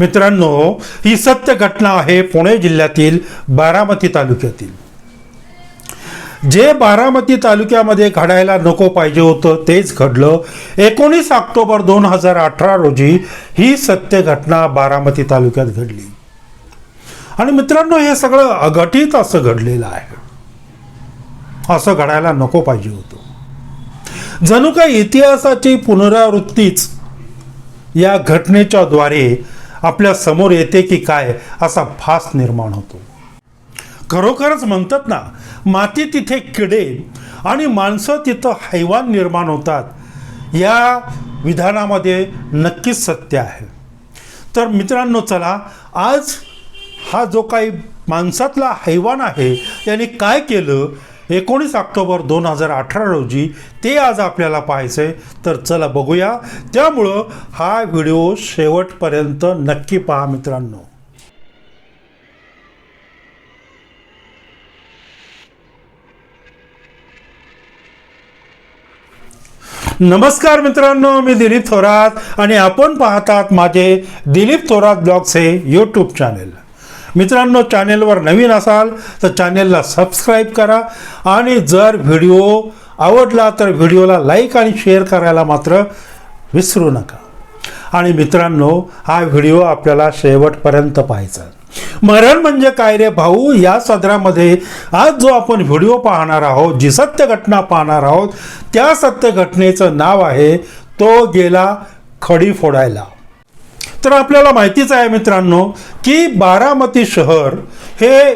मित्रांनो, ही सत्य घटना आहे पुणे जिल्ह्यातील बारामती तालुक्यातील. जे बारामती तालुक्यामध्ये घडायला नको पाहिजे होतं तेच घडलं. 19 ऑक्टोबर 2018 रोजी ही सत्य घटना बारामती तालुक्यात घडली. आणि मित्रांनो, हे सगळं अघटित असं घडलेलं आहे. असं घडायला नको पाहिजे होतं. जणू काही इतिहासाची पुनरावृत्तीच या घटनेच्या द्वारे आपल्या समोर येते की काय असा भास निर्माण होतो. खरोखरच म्हणतात ना, माती तिथे किडे आणि माणसं तिथं हैवान निर्माण होतात. या विधानामध्ये नक्कीच सत्य आहे. तर मित्रांनो, चला आज हा जो काही माणसातला हैवान आहे त्याने काय केलं 19 ऑक्टोबर 2018 रोजी ते आज आपल्याला पाहायचंय. तर चला बघूया. त्यामुळं हा व्हिडिओ शेवटपर्यंत नक्की पहा मित्रांनो. नमस्कार मित्रांनो, मी दिलीप थोरात आणि आपण पाहतात माझे दिलीप थोरात ब्लॉग्स हे यूट्यूब चॅनेल. मित्रांनो, चॅनेलवर नवीन असाल तर चॅनेलला सबस्क्राईब करा आणि जर व्हिडिओ आवडला तर व्हिडिओला लाईक आणि शेअर करायला मात्र विसरू नका. आणि मित्रांनो, हा व्हिडिओ आपल्याला शेवटपर्यंत पाहायचा. मरण म्हणजे काय रे भाऊ या सदरामध्ये आज जो आपण व्हिडिओ पाहणार आहोत, जी सत्य घटना पाहणार आहोत, त्या सत्य घटनेचं नाव आहे तो गेला खडी फोडायला. तर आपल्याला माहितीच आहे मित्रांनो की बारामती शहर हे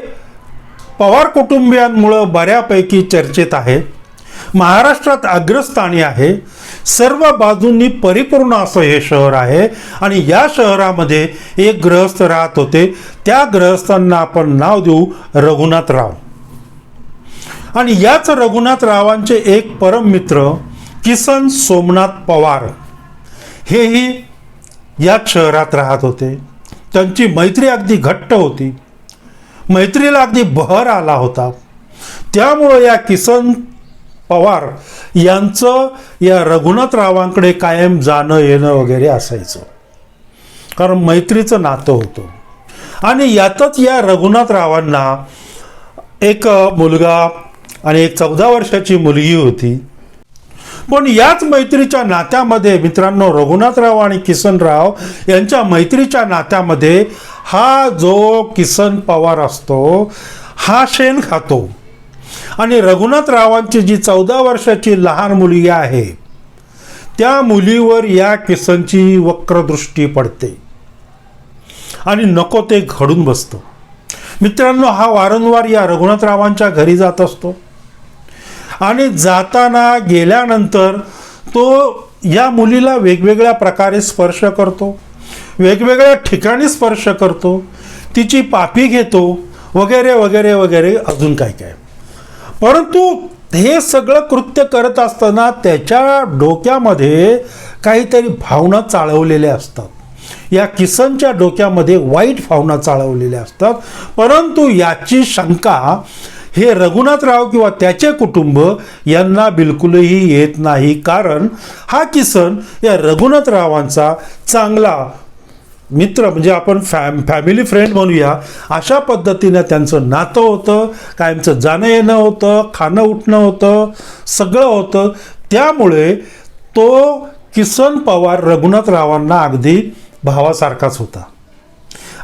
पवार कुटुंबियांमुळं बऱ्यापैकी चर्चेत आहे. महाराष्ट्रात अग्रस्थानी आहे. सर्व बाजूंनी परिपूर्ण असं हे शहर आहे. आणि या शहरामध्ये एक गृहस्थ राहत होते. त्या गृहस्थांना आपण नाव देऊ रघुनाथराव. आणि याच रघुनाथरावांचे एक परम मित्र किसन सोमनाथ पवार हेही याच शहरात राहत होते. त्यांची मैत्री अगदी घट्ट होती. मैत्रीला अगदी बहर आला होता. त्यामुळं या किसन पवार यांचं या रघुनाथरावांकडे कायम जाणं येणं वगैरे असायचं, कारण मैत्रीचं नातं होतं. आणि यातच या रघुनाथरावांना एक मुलगा आणि एक 14 वर्षाची मुलगी होती. पण याच मैत्रीच्या नात्यामध्ये मित्रांनो, रघुनाथराव आणि किसनराव यांच्या मैत्रीच्या नात्यामध्ये हा जो किसन पवार असतो हा शेण खातो. आणि रघुनाथरावांची जी 14 वर्षाची लहान मुलगी आहे त्या मुलीवर या किसनची वक्रदृष्टी पडते आणि नको ते घडून बसतं. मित्रांनो, हा वारंवार या रघुनाथरावांच्या घरी जात असतो. आणि जाताना गेल्यानंतर तो या मुलीला वेगवेगळ्या प्रकारे स्पर्श करतो, वेगवेगळ्या ठिकाणी स्पर्श करतो, तिची पापी घेतो वगैरे वगैरे वगैरे अजून काय काय. परंतु हे सगळं कृत्य करत असताना त्याच्या डोक्यामध्ये काहीतरी भावना चाळवलेल्या असतात. या किसनच्या डोक्यामध्ये वाईट भावना चाळवलेल्या असतात. परंतु याची शंका हे रघुनाथराव किंवा त्याचे कुटुंब यांना बिलकुलही येत नाही, कारण हा किसन या रघुनाथरावांचा चांगला मित्र, म्हणजे आपण फॅमिली फ्रेंड म्हणूया, अशा पद्धतीनं त्यांचं नातं होतं. कायमचं जाणं येणं होतं, खाणं उठणं होतं, सगळं होतं. त्यामुळे तो किसन पवार रघुनाथरावांना अगदी भावासारखाच होता.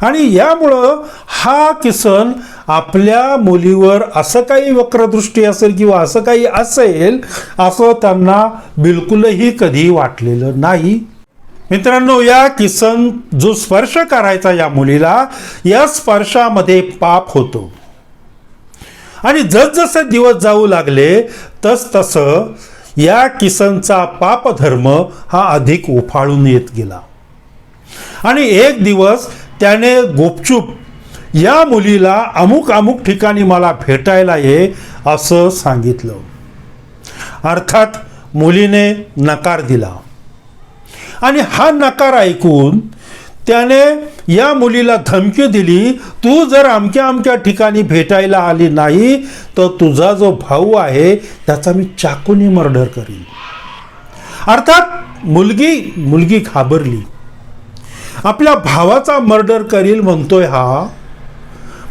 आणि यामुळं हा किसन आपल्या मुलीवर असं काही वक्रदृष्टी असेल किंवा असं काही असेल असं त्यांना बिलकुलही कधी वाटलेलं नाही. मित्रांनो, या किसन जो स्पर्श करायचा या मुलीला, या स्पर्शामध्ये पाप होतो. आणि जसजसे दिवस जाऊ लागले तसतसं या किसनचा पापधर्म हा अधिक उफाळून येत गेला. आणि एक दिवस त्याने गुपचूप या मुलीला अमुक अमुक ठिकाणी मला भेटायला ये असं सांगितलं. अर्थात मुलीने नकार दिला. आणि हा नकार ऐकून त्याने या मुलीला धमकी दिली, तू जर अमक्या अमक्या ठिकाणी भेटायला आली नाही तर तुझा जो भाऊ आहे त्याचा मी चाकूने मर्डर करीन. अर्थात मुलगी घाबरली. आपल्या भावाचा मर्डर करील म्हणतोय हा.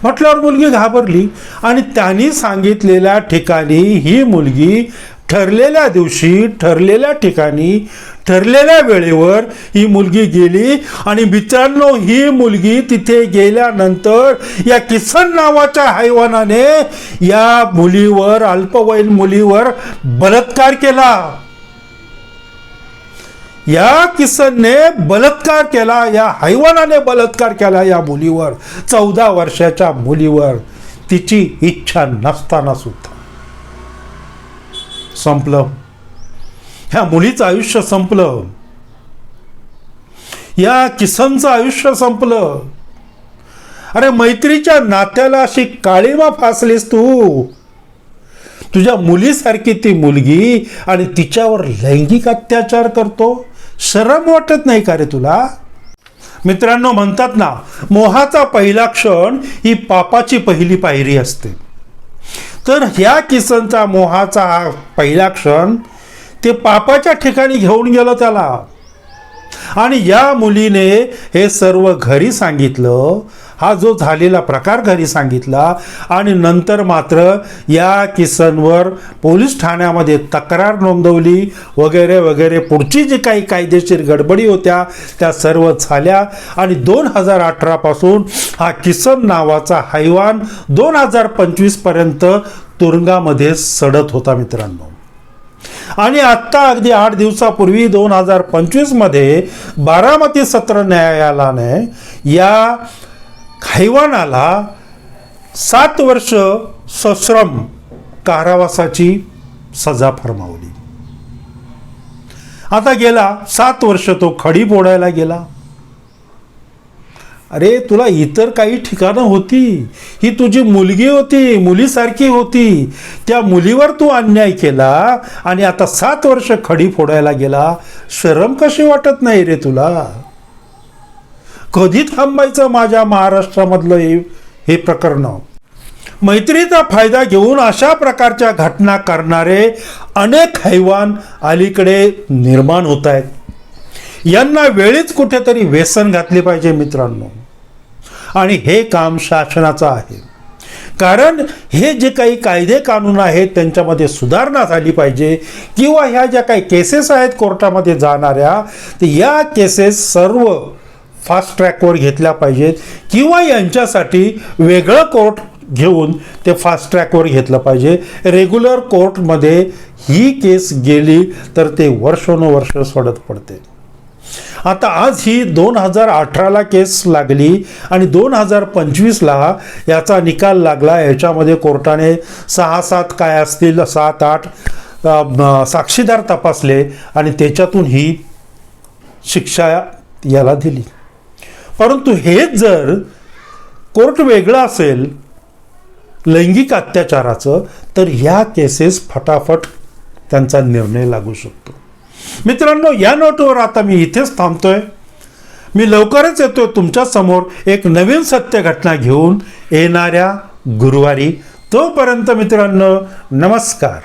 म्हटल्यावर मुलगी घाबरली आणि त्यांनी सांगितलेल्या ठिकाणी ही मुलगी ठरलेल्या दिवशी, ठरलेल्या ठिकाणी, ठरलेल्या वेळेवर ही मुलगी गेली. आणि मित्रांनो, ही मुलगी तिथे गेल्यानंतर या किसन नावाच्या हैवानाने या मुलीवर, अल्पवयीन मुलीवर बलात्कार केला. या किसनने बलात्कार केला, या हैवानाने बलात्कार केला या मुलीवर, 14 वर्षाच्या मुलीवर, तिची इच्छा नसताना सुद्धा. संपलं. ह्या मुलीचं आयुष्य संपलं. या किसनचं आयुष्य संपलं. अरे मैत्रीच्या नात्याला अशी काळीमा फासलीस तू. तुझ्या मुलीसारखी ती मुलगी आणि तिच्यावर लैंगिक अत्याचार करतो. शरम वाटत नाही का रे तुला? मित्रांनो, म्हणतात ना, मोहाचा पहिला क्षण ही पापाची पहिली पायरी असते. तर ह्या किसनचा मोहाचा हा पहिला क्षण ते पापाच्या ठिकाणी घेऊन गेलं त्याला. आणि या मुलीने हे सर्व घरी सांगितलं, हा जो झालेला प्रकार घरी सांगितला. आणि नंतर मात्र या किसनवर पोलीस ठाण्यामध्ये तक्रार नोंदवली वगैरे वगैरे. पुढची जी काही कायदेशीर गडबडी होत्या त्या सर्व झाल्या. आणि 2018 पासून हा किसन नावाचा हैवान 2025 पर्यंत तुरुंगामध्ये सडत होता मित्रांनो. आणि आत्ता अगदी 8 दिवसापूर्वी 2025 मध्ये बारामती सत्र न्यायालयाने या हैवानाला 7 वर्ष सश्रम कारावासाची सजा फरमावली. आता गेला 7 वर्ष तो खडी फोडायला गेला. अरे तुला इतर काही ठिकाणं होती, ही तुझी मुलगी होती, मुलीसारखी होती. त्या मुलीवर तू अन्याय केला आणि आता 7 वर्ष खडी फोडायला गेला. शरम कशी वाटत नाही रे तुला? कधी थांबायचं माझ्या महाराष्ट्रामधलं हे प्रकरण? मैत्रीचा फायदा घेऊन अशा प्रकारच्या घटना करणारे अनेक हैवान अलीकडे निर्माण होत आहेत. यांना वेळीच कुठेतरी व्यसन घातले पाहिजे मित्रांनो. आणि हे काम शासनाचं आहे. कारण हे जे काही कायदे कानून आहेत त्यांच्यामध्ये सुधारणा झाली पाहिजे. किंवा ह्या ज्या काही केसेस आहेत कोर्टामध्ये जाणाऱ्या, तर या केसेस सर्व फास्ट ट्रॅकवर घेतल्या पाहिजेत. किंवा यांच्यासाठी वेगळं कोर्ट घेऊन ते फास्ट ट्रॅकवर घेतलं पाहिजे. रेग्युलर कोर्टमध्ये ही केस गेली तर ते वर्षानुवर्ष सोडत पडते. आता आज ही 2018ला केस लागली आणि 2025ला याचा निकाल लागला. याच्यामध्ये कोर्टाने 6-7 काय असतील 7-8 साक्षीदार तपासले आणि त्याच्यातून ही शिक्षा याला दिली. परंतु हेच जर कोर्ट वेगळं असेल लैंगिक अत्याचाराचं, तर ह्या केसेस फटाफट त्यांचा निर्णय लागू शकतो. मित्रांनो, या नोटवर आता मी इथेच थांबतोय. मी लवकरच येतोय तुमच्या समोर एक नवीन सत्य घटना घेऊन येणाऱ्या गुरुवारी. तोपर्यंत मित्रांनो, नमस्कार.